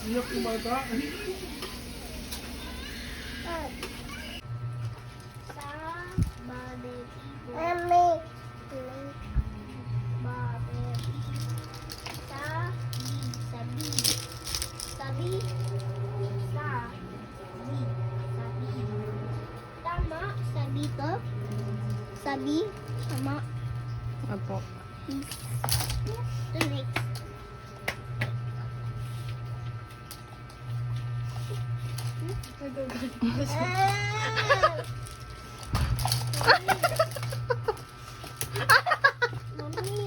Iyak yung bata. Sabi, sama. Apo. The next. Mami,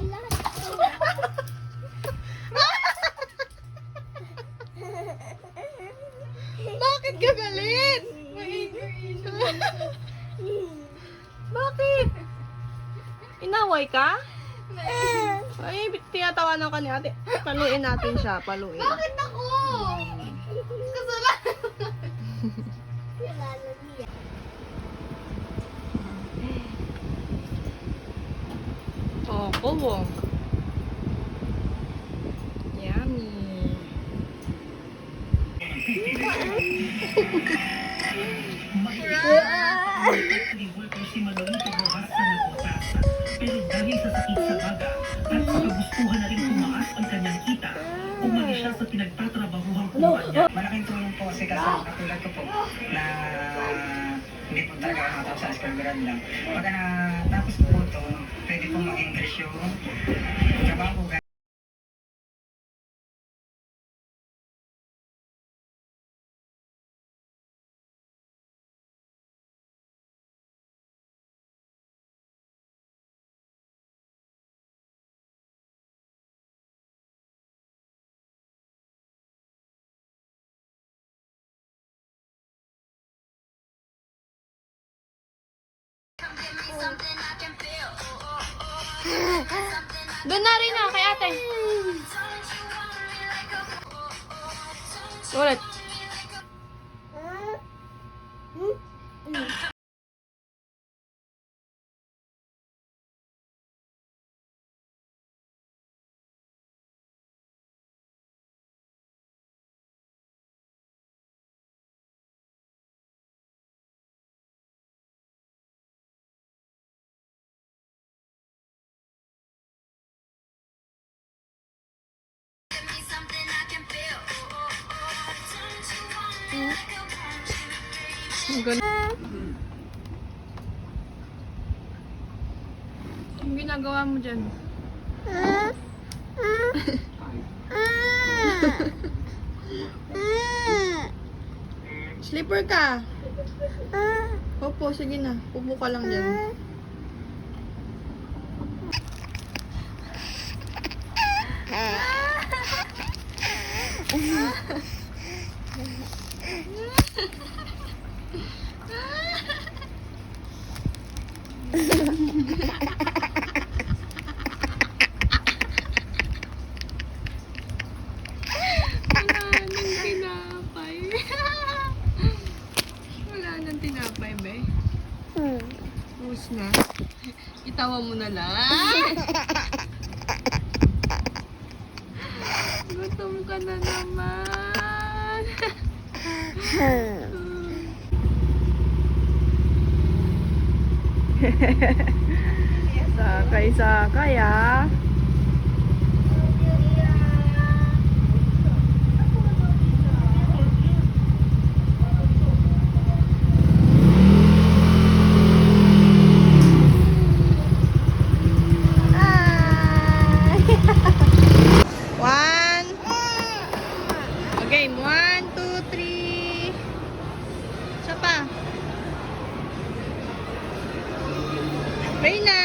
Bakit gagalit? Bakit? Inaway ka? Ay, tinatawanan ka ni ate. Paluin natin siya, paluin. Bakit ako? Kasalanan. Oh, kubo. Yummy. Pero dahil sa sakit sa baga at sa kagustuhan na rin tumaas ang kanyang kita, umalis siya sa pinagtatrabahuhang kumpanya. Malaking tulong po kasi katulad ko po na hindi po talaga nakatapos sa school grade lang. Pagka natapos po ito, pwede po mag-increase yung trabaho ko. Doon na rin kay ate. Ulit. Ang ganda. Ang ginagawa mo dyan? Sleeper ka? Opo, sige na. Upo ka lang dyan. Wala nang tinapay, be. Tapos na. Itawa mo na lang. Gutom ka na naman. Sakay-sakay, ah. Game, 1, 2, 3. Isa pa. Reyna.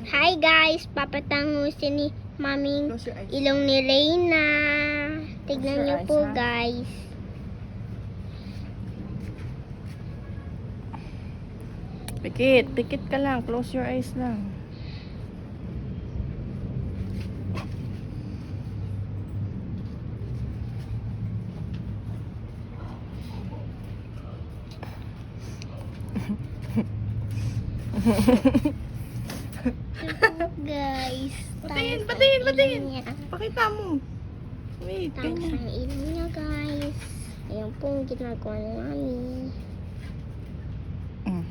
Hi guys, papatangusin ni maming Close your eyes. ilong ni Reyna. Tignan Close your niyo eyes, po ha? guys. Pikit, pikit ka lang. Close your eyes lang. Guys. Patingin, taas patingin, ang patingin. ilong niya. Pakita mo. Wait, Taas ganyan. ang ilong niya, guys. Ayan po ang ginagawa ni Mami. Mm.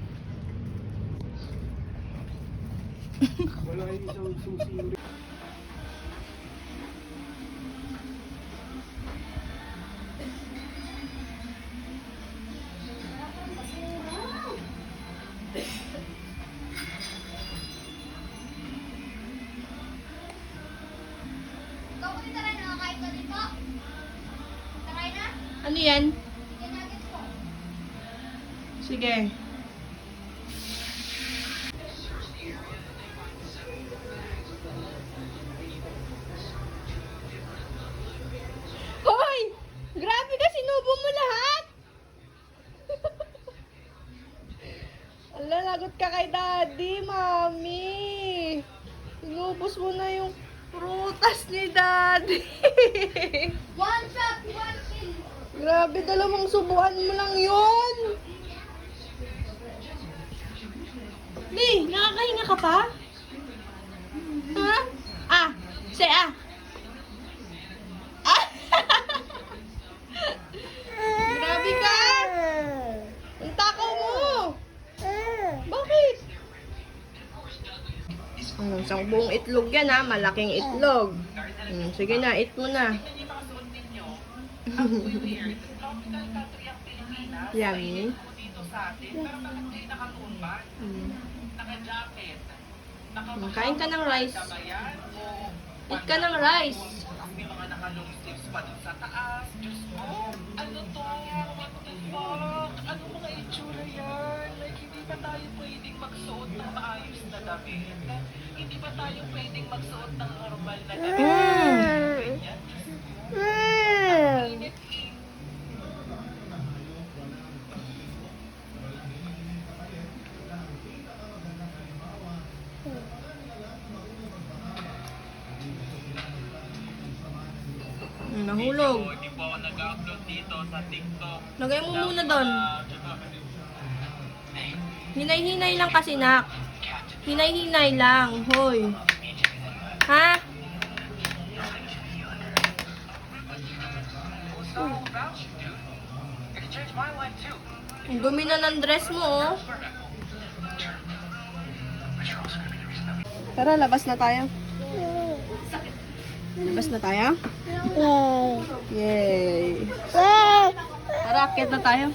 Ano yan? Sige. Hoy! Grabe ka, sinubo mo lahat! Ala, lagot ka kay Daddy, Mami. Sinubos mo na yung prutas ni Daddy. One shot, one kill. Grabe, dalawang subuan mo lang yun. Lee, nakakahinga ka pa? Ha? Ah, say ah. Ah! Grabe ka! Ang takaw mo! Bakit? Isang buong itlog yan ha, malaking itlog. Sige na, eat mo na. Yummy. Kain ka ng rice. Eat ka ng rice. May mga naka-long sleeves pa dun sa taas. Diyos ko, ano to? What the fuck? Ano mga itsura yan? Like, hindi ba tayo pwedeng magsuot ng maayos na damit? Hindi ba tayo pwedeng magsuot ng normal na damit? Ganyan. Init. Nahulog. Hindi po ako nag-upload dito sa TikTok. Lagay mo muna doon. Hinay-hinay lang kasi, nak. Hinay-hinay lang. Hoy. Ha? Ang dumi na ng dress mo, oh. Tara, labas na tayo. Labas na tayo? Yay! Tara, akit na tayo.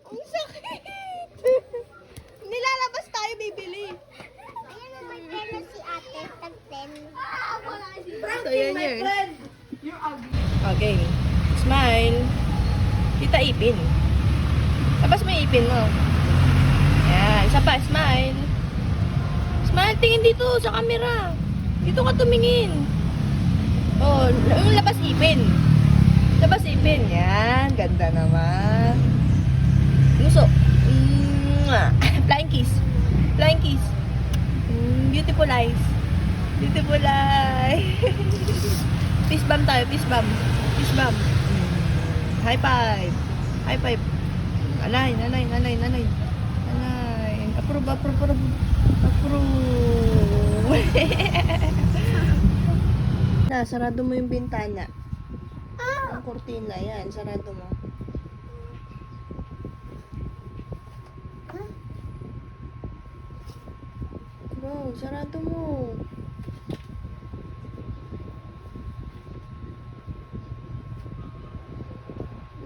Ang sakit! Nilalabas tayo, bibili. Ayan na may pera si ate. Tag-10. So, yan yun. Okay. Smile. Kita ipin. Labas mo yung ipin mo. Yan. Isa pa. Smile. Smile. Tingin dito sa camera. Dito ka tumingin. Oh, yung labas ipin. Labas ipin. Yan. Ganda naman. Luso. Flying kiss. Flying kiss. Beautiful eyes. Beautiful eyes. Peace bump tayo. Peace bump. Peace bump. High five. High five. Nanay, nanay, nanay, nanay. Nanay. Approve, approve, approve. Approve. Na, sarado mo yung bintana. Ang kurtina, yan. Sarado mo. Bro, sarado mo.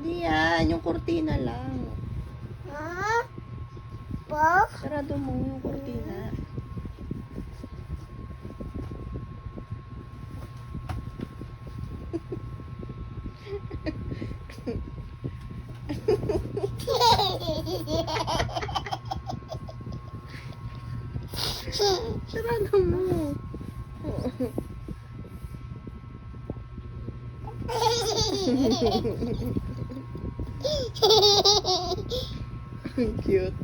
Hindi yan, yung kurtina lang. Sarado mo yung kurtina. Sarado mo. Cute.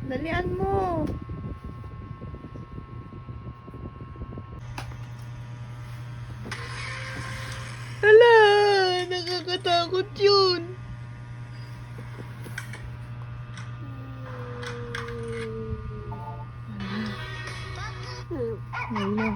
Dalian mo. Hala, nakakatakot yun. Hala.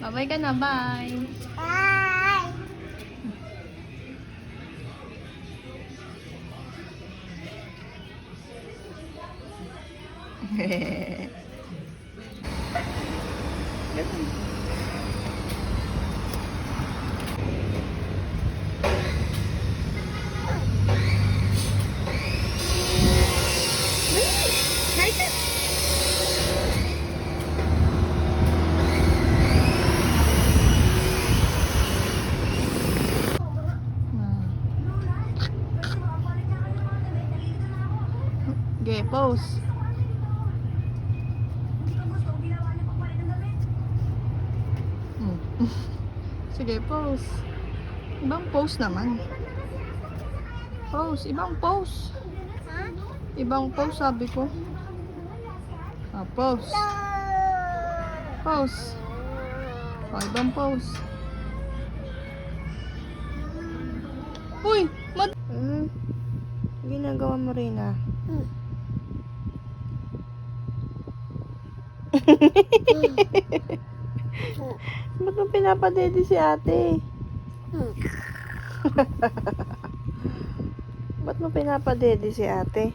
Bye-bye ka na, bye. Bye. Okay, pose. Sige, pose. Ibang pose naman. Pose, ibang pose. Ibang pose, sabi ko. Ah, pose. Pose. Oh, ibang pose. Uy! Ginagawa mo rin ah. Ba't mo pinapadede si ate? Ba't mo pinapadede si ate?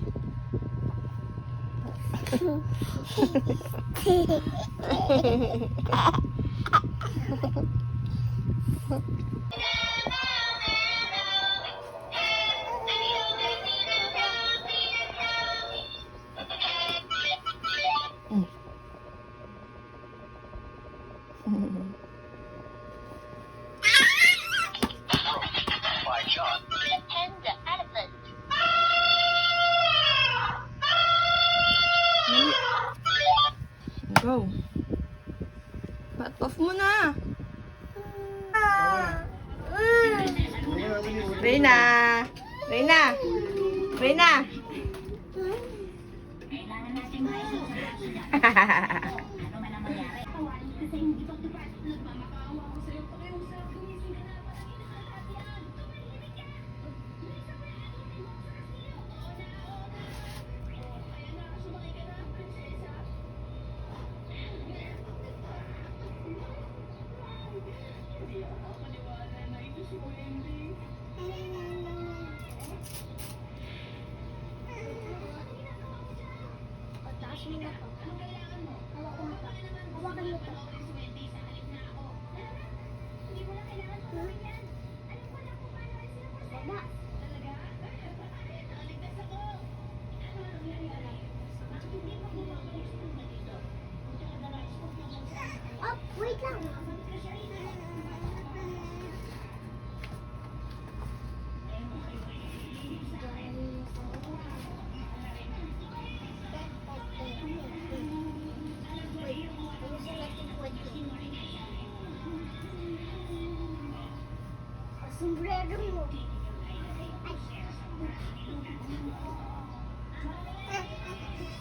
Go. Ba't off mo na? Reyna! Reyna! Reyna! Oh, wait lang. Sombrero mo.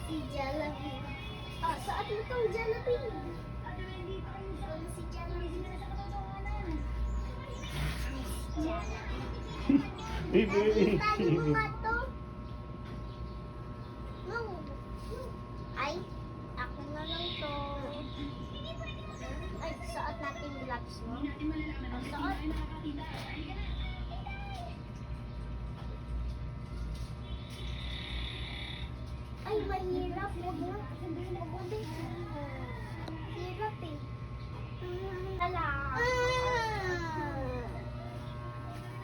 Si Jollibee. Ah, saan mo tong Jollibee? Si Jollibee. Tayo mo nga to. No. Ay, ako na lang to. Ay, suot natin gloves mo. Suot. Ay, mahirap. Huwag na. Hirap eh. Tala.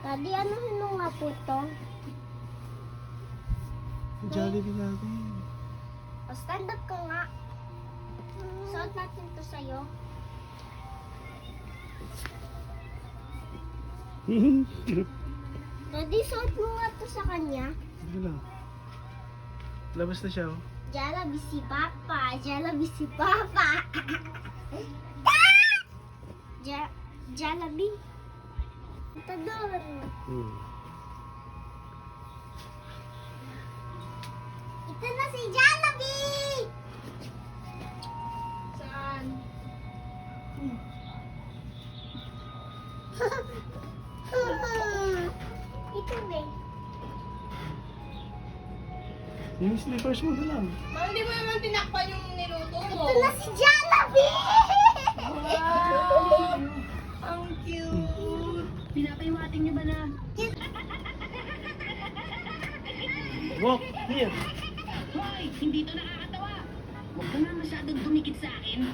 Daddy, ano nga po to? Jollibee natin. O, stand up ka nga. Suot natin to sa'yo. Daddy, suot mo nga to sa kanya. Sige lang. Labas na siya, oh. Jollibee si Papa. Jollibee si Papa. Jollibee. Ito doon. Ito na si Jollibee! Saan? Ito ba? Yung slippers mo na lang. Hindi mo naman tinakpan yung niluto mo. Ito na si Jollibee! Wow! Ang cute! Pinapahiwating niyo ba na? Walk, here. Hoy! Hindi to nakakatawa! Huwag ka nga masyadong dumikit sa akin.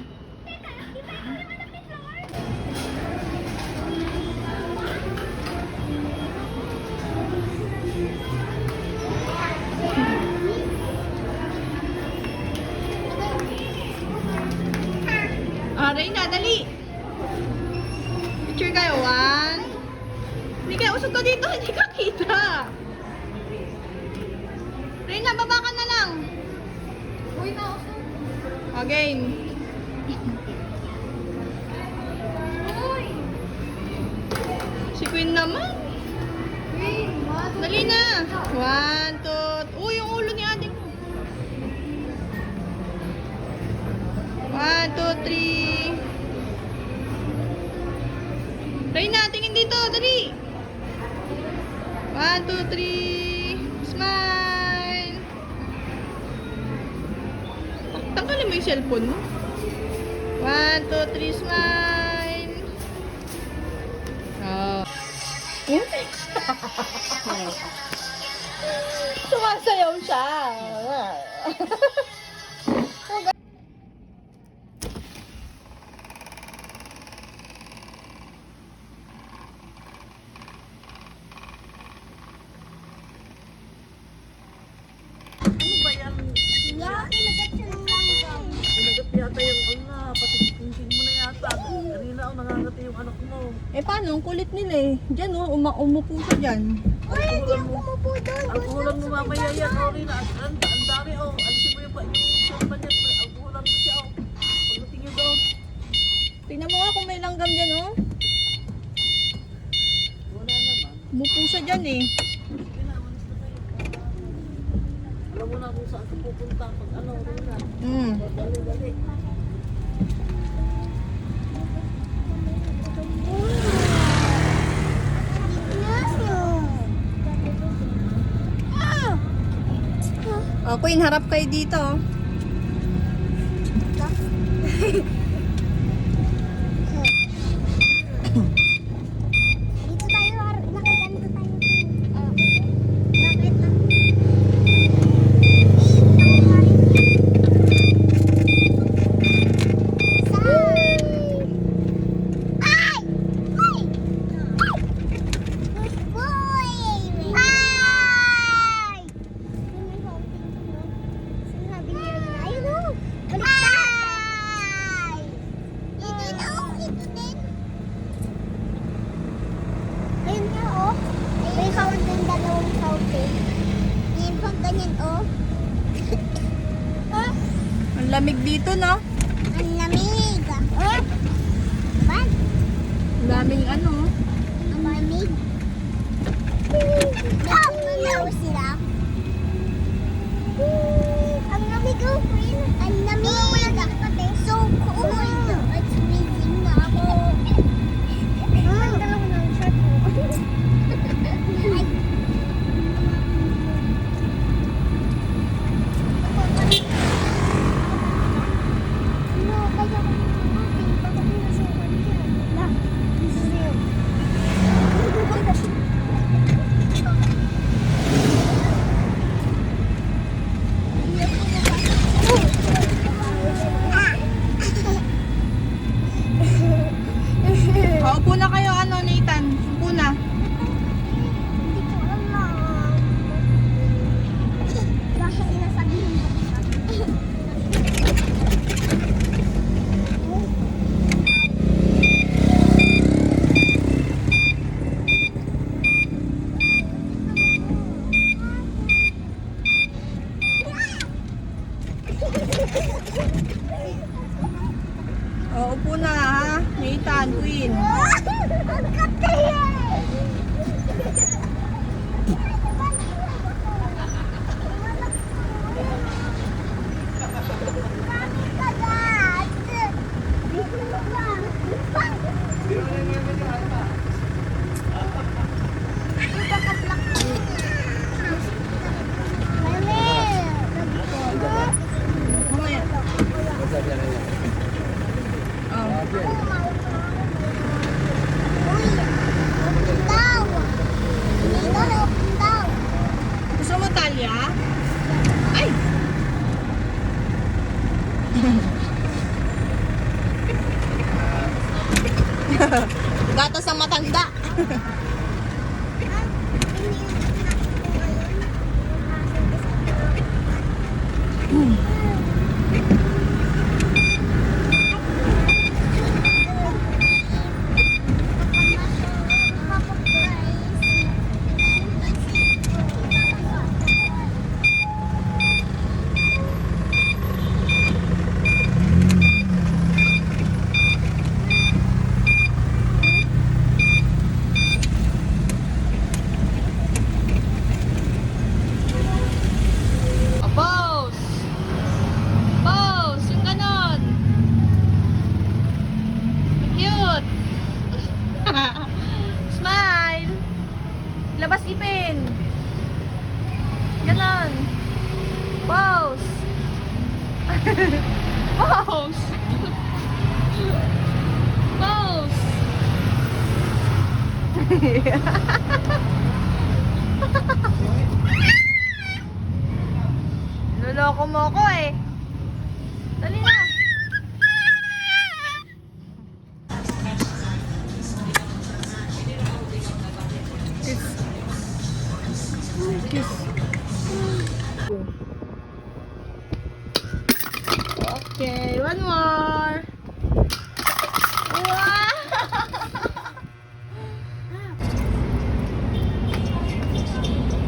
Reyna, dali! Picture kayo, 1. Hindi kaya usog ka dito, hindi ka kita. Reyna, baba ka na lang. Uy, nausog. Again. Si Queen naman. Dali na. 1, 2. Uy, yung ulo ni ate mo. 1, 2, 3. Reyna, tingin dito. Dali. 1, 2, 3. Smile. Tanggalin mo yung cellphone mo. 1, 2, 3. Smile. Oh. Sumasayaw siya. Sinagot yata yung ano, pati tingin mo na yata. Kanina ang nangangati yung anak mo. Eh paano? Ang kulit nila eh. Diyan oh, umupo siya dyan. Alkoholan mo. Alkoholan mo mamaya yan, Rina. Ang dami, oh. Alisin mo yung sumpan niya. Alkoholan mo siya, oh. Pagdating yun doon. Tingnan mo nga kung may langgam dyan oh. Wala naman. Umupo siya dyan eh. Pinamalis na kayo. Alam mo na kung saan ka pupunta. Pag ano, Rina. Dali. Oh, Queen, harap kayo dito. Dito tayo, nakaganto tayo. Bakit? Ayun nga, oh. May fountain, dalawang fountain. Yan pang ganyan, oh. Oh, Ang lamig dito, no? ang lamig. Oh, what? Ang daming ano. Ang lamig. Oh, nanaw sila. Ang lamig, oh, Queen. Ang lamig. So cold. It's freezing na ako. Ang dalawa ng shirt mo. Ay. No, kaya ko nakating. Bakit nasukan siya? Lah, nasusayaw. O, upo na ha. Nathan, Queen. Ang katayan! Mamaya. Gusto mo talya? Ay! Gatas ang matanda. Pose! Pose! Yung ganon! Cute! Smile! Labas ipin! Ganon! Pose! Pose! Pose! Loloko mo ko eh. Dali na. Kiss. Kiss. Okay, one more. Wow!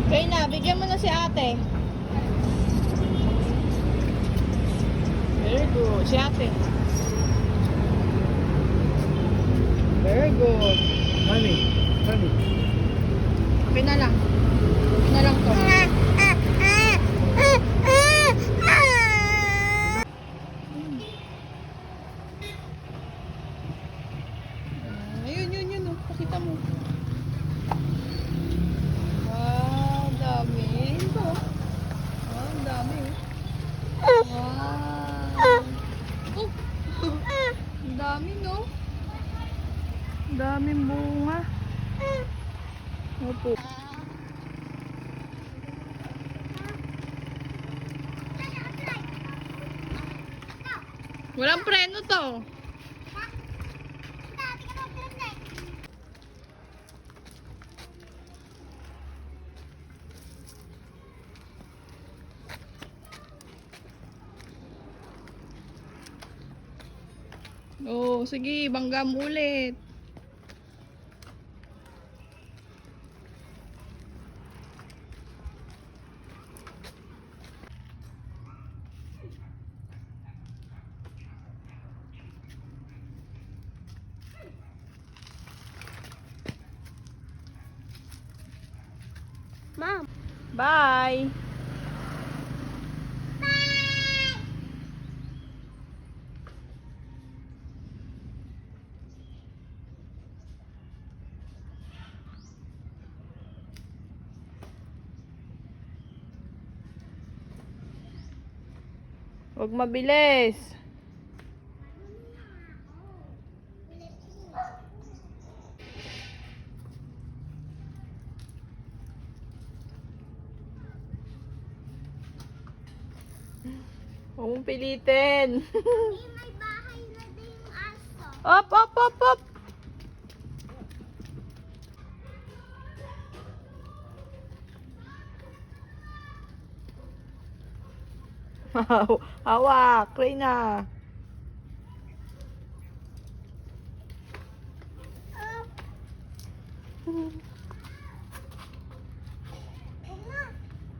Okay na, bigyan mo na si ate. Very good. Si ate. Very good. Honey. Honey. Okay na lang. Okay na lang to. Ayun, yun, yun. Pakita mo. Wow, dami. Ito. Wow, ang dami. Wow. Oh. Ang dami, no? Ang daming bunga. Opo. Walang preno to. Oh, sige, bangga mo ulit. Mom. Bye. Huwag mabilis. Huwag mong pilitin. May bahay na din yung aso. Op, op, op, op. Hawak, Reyna. Kaya,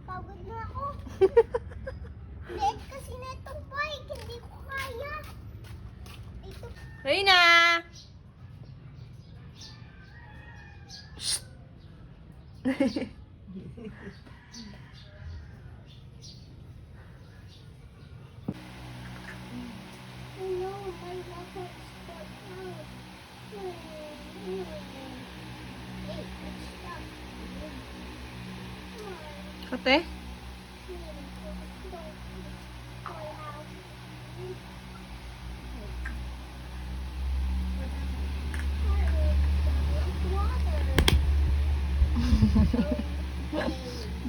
pagod na ako. Liit kasi na itong bike, hindi ko kaya. Ito, Reina! No, my mother is stuck out. It's stuck. Kate?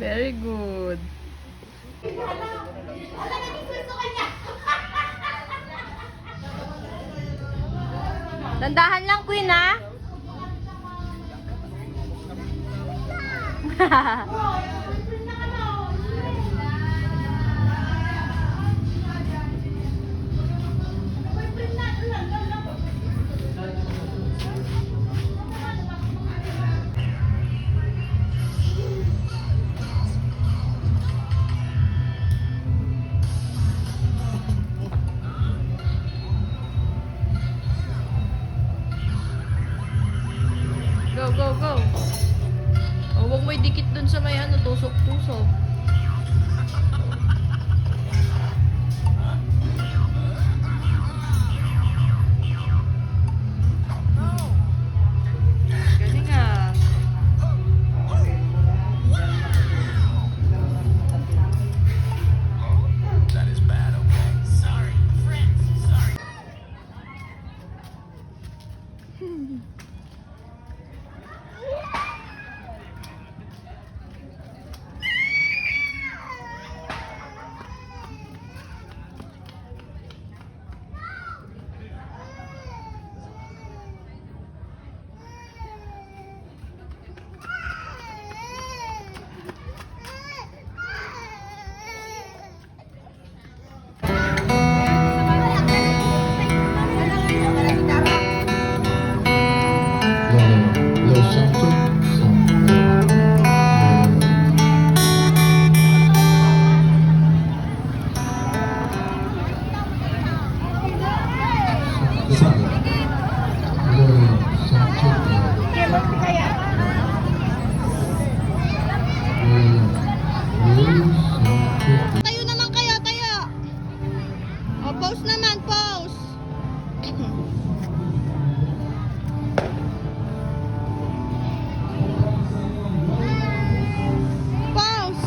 Very good. Dandahan lang, Queen, ha? Go, go, go. O, huwag mo idikit dun sa may ano, tusok-tusok. Galing ah. Lo santo, Tayo naman kayo, tayo. O, pause naman, pause. Pause.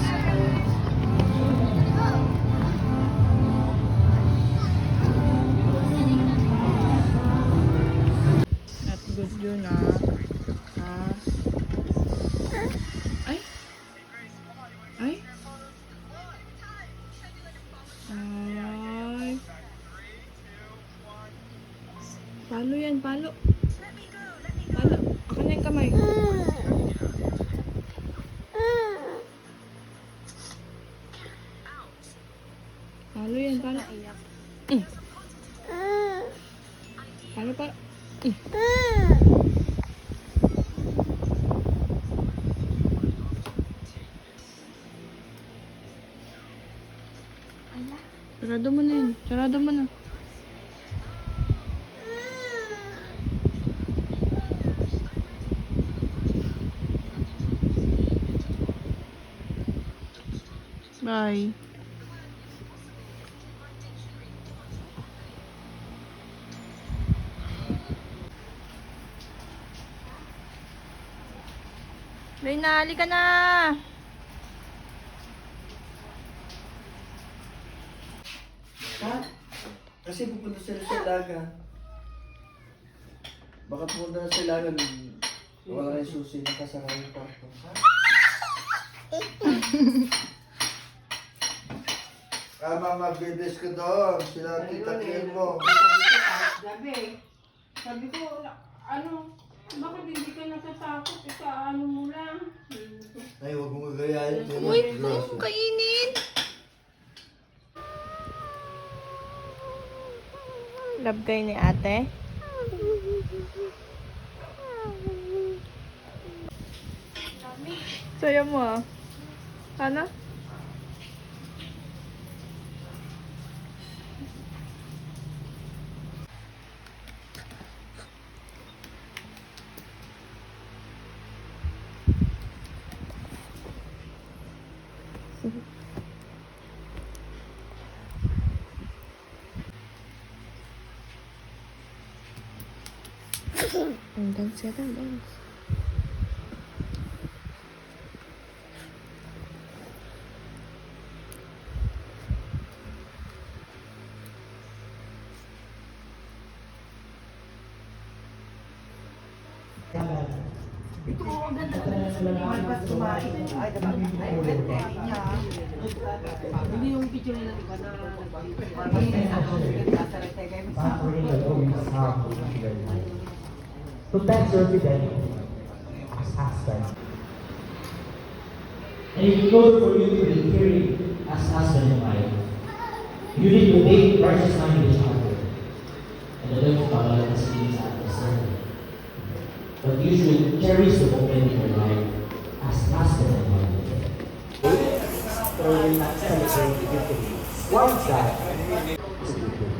Not good yun, ah. Ay. Ay. Ay. Palo yan, palo. Palo. Ako na yung kamay. Palo yan, palo. Palo, palo. Sarado mo na yun. Sarado mo na. Bye. Reina, halika na! Ha? Kasi pupunta sila sa ilaga. Baka pupunta na sa ilaga wala yung susi, nakasara yung kwarto. Mag-bibis ko doon. Sila tita Kim mo. Sabi ko, ano, bakit hindi ka natatakot? Ano mo lang. Ay, huwag mong gagayahin. Uy, huwag mo kainin! Love kayo ni ate? Saya mo ah. Ano? Dance yata, dance. To best represent as husband. And in order for you to be caring as husband and wife, you need to make precious time with each other. And the Lord Father has things at the center. But you should cherish the moment in your life as husband and wife. Or will not celebrate victory. Once that, it's a good thing.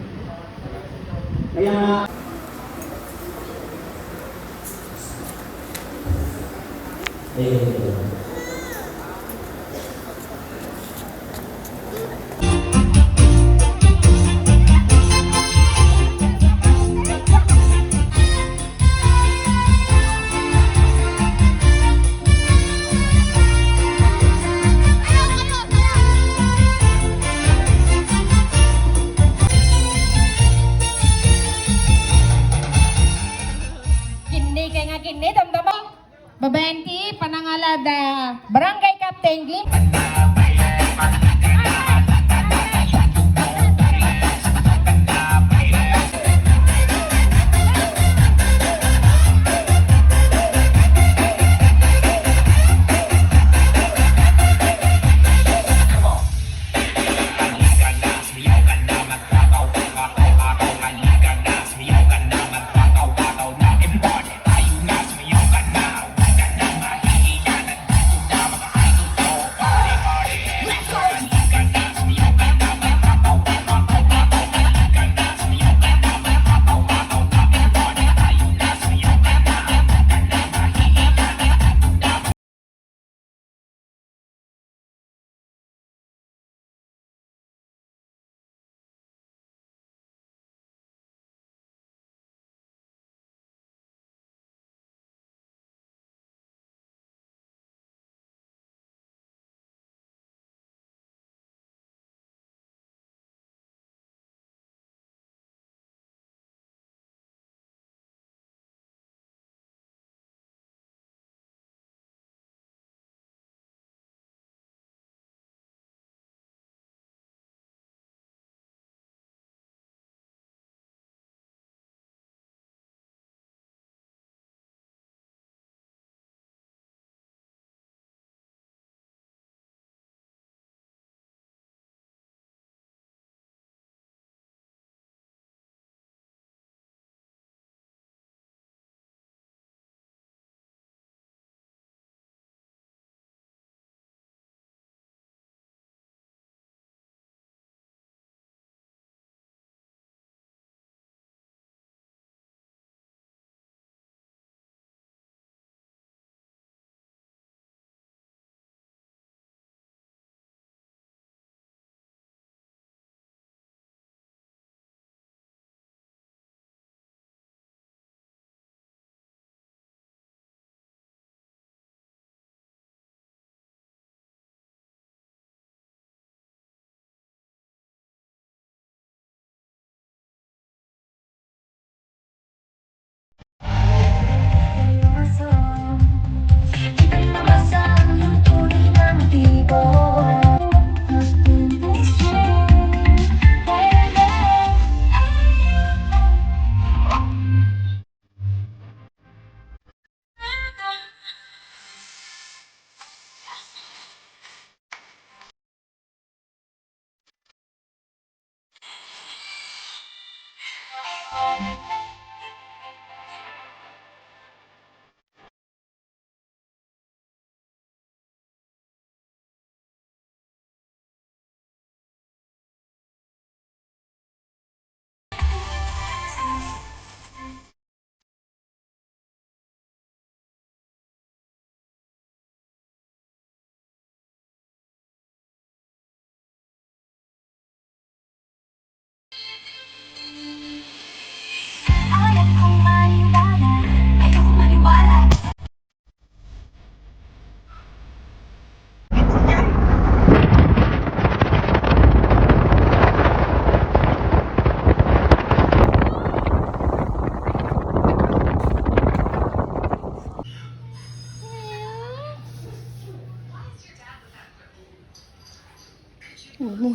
Kaya ayun. Kini kay nga kini damdamo. Babenti panangalada Barangay Captain Glim.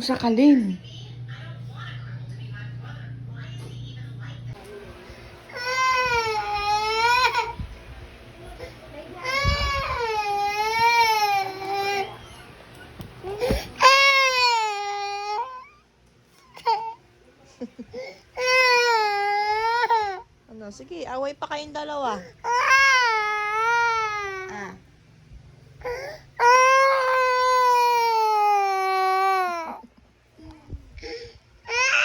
sakalin. Ano, sige, away pa kayong dalawa.